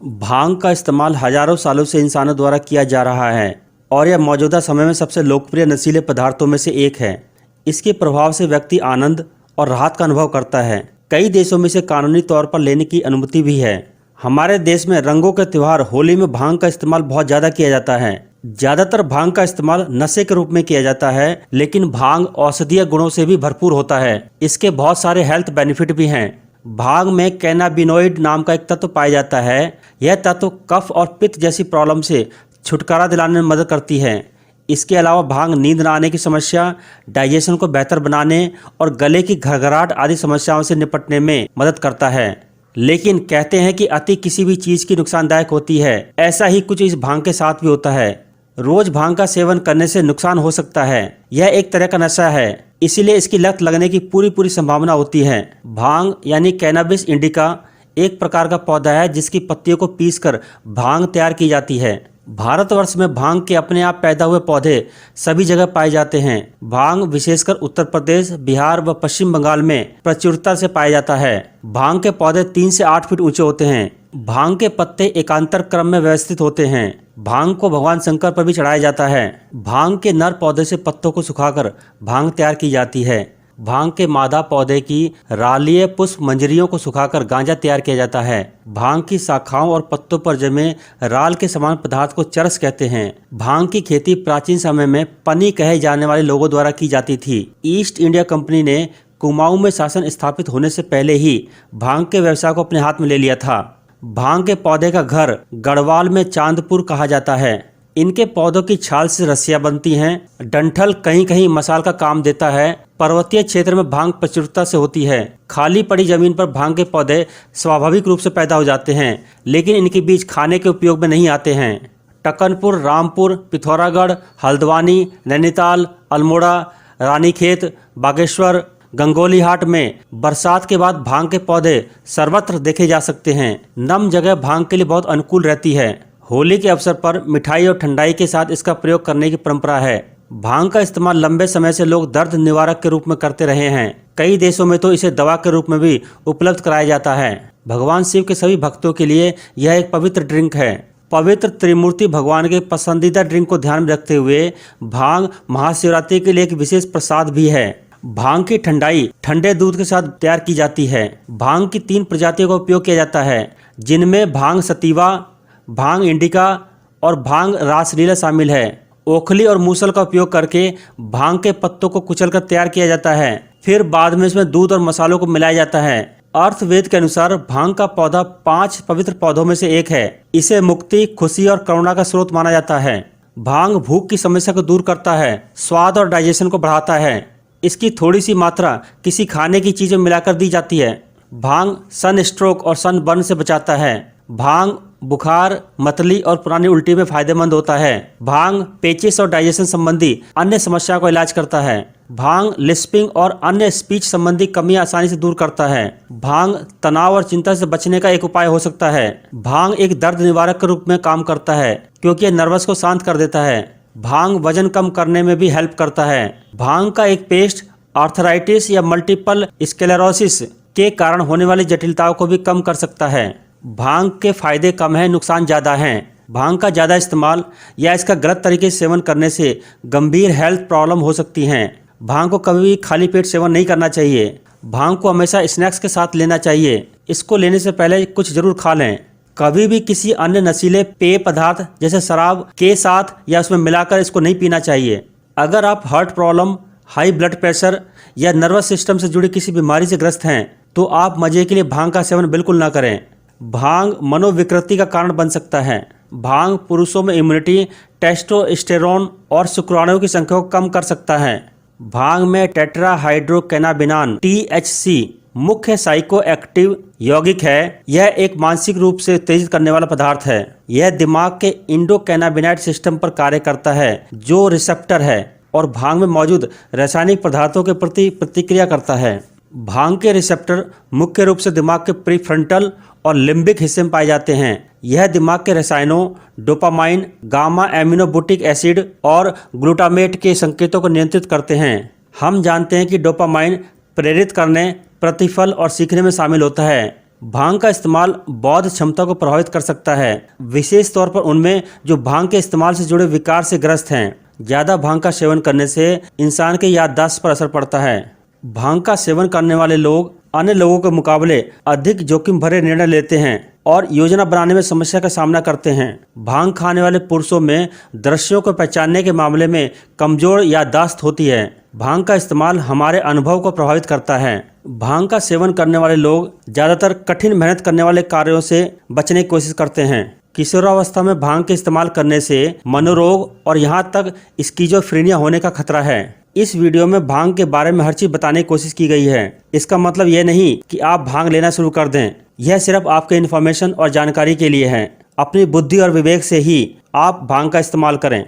भांग का इस्तेमाल हजारों सालों से इंसानों द्वारा किया जा रहा है और यह मौजूदा समय में सबसे लोकप्रिय नशीले पदार्थों में से एक है। इसके प्रभाव से व्यक्ति आनंद और राहत का अनुभव करता है। कई देशों में इसे कानूनी तौर पर लेने की अनुमति भी है। हमारे देश में रंगों के त्यौहार होली में भांग का इस्तेमाल बहुत ज़्यादा किया जाता है। ज़्यादातर भांग का इस्तेमाल नशे के रूप में किया जाता है, लेकिन भांग औषधीय गुणों से भी भरपूर होता है। इसके बहुत सारे हेल्थ बेनिफिट भी हैं। भांग में कैनाबिनोइड नाम का एक तत्व पाया जाता है। यह तत्व कफ और पित्त जैसी प्रॉब्लम से छुटकारा दिलाने में मदद करती है। इसके अलावा भांग नींद न आने की समस्या, डाइजेशन को बेहतर बनाने और गले की घरघराहट आदि समस्याओं से निपटने में मदद करता है। लेकिन कहते हैं कि अति किसी भी चीज़ की नुकसानदायक होती है। ऐसा ही कुछ इस भांग के साथ भी होता है। रोज भांग का सेवन करने से नुकसान हो सकता है। यह एक तरह का नशा है, इसीलिए इसकी लत लगने की पूरी संभावना होती है। भांग यानी कैनाबिस इंडिका एक प्रकार का पौधा है जिसकी पत्तियों को पीसकर भांग तैयार की जाती है। भारतवर्ष में भांग के अपने आप पैदा हुए पौधे सभी जगह पाए जाते हैं। भांग विशेषकर उत्तर प्रदेश, बिहार व पश्चिम बंगाल में प्रचुरता से पाया जाता है। भांग के पौधे 3 से 8 फीट ऊंचे होते हैं। भांग के पत्ते एकांतर क्रम में व्यवस्थित होते हैं। भांग को भगवान शंकर पर भी चढ़ाया जाता है। भांग के नर पौधे से पत्तों को सुखाकर भांग तैयार की जाती है। भांग के मादा पौधे की रालीय पुष्प मंजरियों को सुखाकर गांजा तैयार किया जाता है। भांग की शाखाओं और पत्तों पर जमे राल के समान पदार्थ को चरस कहते हैं। भांग की खेती प्राचीन समय में पनी कहे जाने वाले लोगों द्वारा की जाती थी। ईस्ट इंडिया कंपनी ने कुमाऊं में शासन स्थापित होने से पहले ही भांग के व्यवसाय को अपने हाथ में ले लिया था। भांग के पौधे का घर गढ़वाल में चांदपुर कहा जाता है। इनके पौधों की छाल से रस्सियां बनती हैं। डंठल कहीं कहीं मसाल का काम देता है। पर्वतीय क्षेत्र में भांग प्रचुरता से होती है। खाली पड़ी जमीन पर भांग के पौधे स्वाभाविक रूप से पैदा हो जाते हैं, लेकिन इनके बीज खाने के उपयोग में नहीं आते हैं। टकनपुर, रामपुर, पिथौरागढ़, हल्द्वानी, नैनीताल, अल्मोड़ा, रानीखेत, बागेश्वर, गंगोली हाट में बरसात के बाद भांग के पौधे सर्वत्र देखे जा सकते हैं। नम जगह भांग के लिए बहुत अनुकूल रहती है। होली के अवसर पर मिठाई और ठंडाई के साथ इसका प्रयोग करने की परंपरा है। भांग का इस्तेमाल लंबे समय से लोग दर्द निवारक के रूप में करते रहे हैं। कई देशों में तो इसे दवा के रूप में भी उपलब्ध कराया जाता है। भगवान शिव के सभी भक्तों के लिए यह एक पवित्र ड्रिंक है। पवित्र त्रिमूर्ति भगवान के पसंदीदा ड्रिंक को ध्यान में रखते हुए भांग महाशिवरात्रि के लिए एक विशेष प्रसाद भी है। भांग की ठंडाई ठंडे दूध के साथ तैयार की जाती है। भांग की 3 प्रजातियों का उपयोग किया जाता है, जिनमें भांग सतीवा, भांग इंडिका और भांग रासलीला शामिल है। ओखली और मूसल का उपयोग करके भांग के पत्तों को कुचलकर तैयार किया जाता है। फिर बाद में इसमें दूध और मसालों को मिलाया जाता है। अर्थवेद के अनुसार भांग का पौधा 5 पवित्र पौधों में से एक है। इसे मुक्ति, खुशी और करुणा का स्रोत माना जाता है। भांग भूख की समस्या को दूर करता है, स्वाद और डाइजेशन को बढ़ाता है। इसकी थोड़ी सी मात्रा किसी खाने की चीज़ में मिलाकर दी जाती है। भांग सन स्ट्रोक और सन बर्न से बचाता है। भांग बुखार, मतली और पुरानी उल्टी में फायदेमंद होता है। भांग पेचिस और डाइजेशन संबंधी अन्य समस्याओं का इलाज करता है। भांग लिस्पिंग और अन्य स्पीच संबंधी कमियां आसानी से दूर करता है। भांग तनाव और चिंता से बचने का एक उपाय हो सकता है। भांग एक दर्द निवारक के रूप में काम करता है, क्योंकि यह नर्वस को शांत कर देता है। भांग वजन कम करने में भी हेल्प करता है। भांग का एक पेस्ट आर्थराइटिस या मल्टीपल स्क्लेरोसिस के कारण होने वाली जटिलताओं को भी कम कर सकता है। भांग के फायदे कम हैं, नुकसान ज़्यादा हैं। भांग का ज़्यादा इस्तेमाल या इसका गलत तरीके से सेवन करने से गंभीर हेल्थ प्रॉब्लम हो सकती हैं। भांग को कभी भी खाली पेट सेवन नहीं करना चाहिए। भांग को हमेशा स्नैक्स के साथ लेना चाहिए। इसको लेने से पहले कुछ जरूर खा लें। कभी भी किसी अन्य नशीले पेय पदार्थ जैसे शराब के साथ या उसमें मिलाकर इसको नहीं पीना चाहिए। अगर आप heart problem, high blood pressure या नर्वस सिस्टम से जुड़ी किसी बीमारी से ग्रस्त हैं, तो आप मजे के लिए भांग का सेवन बिल्कुल ना करें। भांग मनोविकृति का कारण बन सकता है। भांग पुरुषों में इम्यूनिटी, टेस्टोस्टेरोन और शुक्राणुओं की संख्या को कम कर सकता है। भांग में टेट्राहाइड्रोकैनाबिनॉन THC मुख्य साइको एक्टिव यौगिक है। यह एक मानसिक रूप से उत्तेजित करने वाला पदार्थ है। यह दिमाग के इंडोकैनाबिनाइड सिस्टम पर कार्य करता है, जो रिसेप्टर है और भांग में मौजूद रासायनिक पदार्थों के प्रति प्रतिक्रिया करता है। भांग के रिसेप्टर मुख्य रूप से दिमाग के प्रीफ्रंटल और लिम्बिक हिस्से में पाए जाते हैं। यह दिमाग के रसायनों डोपामाइन, गामा एमिनोबुटिक एसिड और ग्लूटामेट के संकेतों को नियंत्रित करते हैं। हम जानते हैं कि डोपामाइन प्रेरित करने, प्रतिफल और सीखने में शामिल होता है। भांग का इस्तेमाल बौद्ध क्षमता को प्रभावित कर सकता है, विशेष तौर पर उनमें जो भांग के इस्तेमाल से जुड़े विकार से ग्रस्त हैं। ज़्यादा भांग का सेवन करने से इंसान के याददाश्त पर असर पड़ता है। भांग का सेवन करने वाले लोग अन्य लोगों के मुकाबले अधिक जोखिम भरे निर्णय लेते हैं और योजना बनाने में समस्या का सामना करते हैं। भांग खाने वाले पुरुषों में दृश्यों को पहचानने के मामले में कमजोर याददाश्त होती है। भांग का इस्तेमाल हमारे अनुभव को प्रभावित करता है। भांग का सेवन करने वाले लोग ज़्यादातर कठिन मेहनत करने वाले कार्यों से बचने की कोशिश करते हैं। किशोरावस्था में भांग के इस्तेमाल करने से मनोरोग और यहाँ तक स्किज़ोफ्रेनिया होने का खतरा है। इस वीडियो में भांग के बारे में हर चीज बताने की कोशिश की गई है। इसका मतलब यह नहीं कि आप भांग लेना शुरू कर दें। यह सिर्फ आपके इन्फॉर्मेशन और जानकारी के लिए है। अपनी बुद्धि और विवेक से ही आप भांग का इस्तेमाल करें।